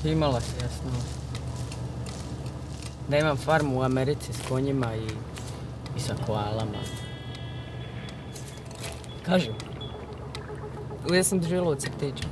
Imala si jasno. Da imam farmu u Americi s konjima i sa koalama. Kažem. Ja sam doživjela u crtiću.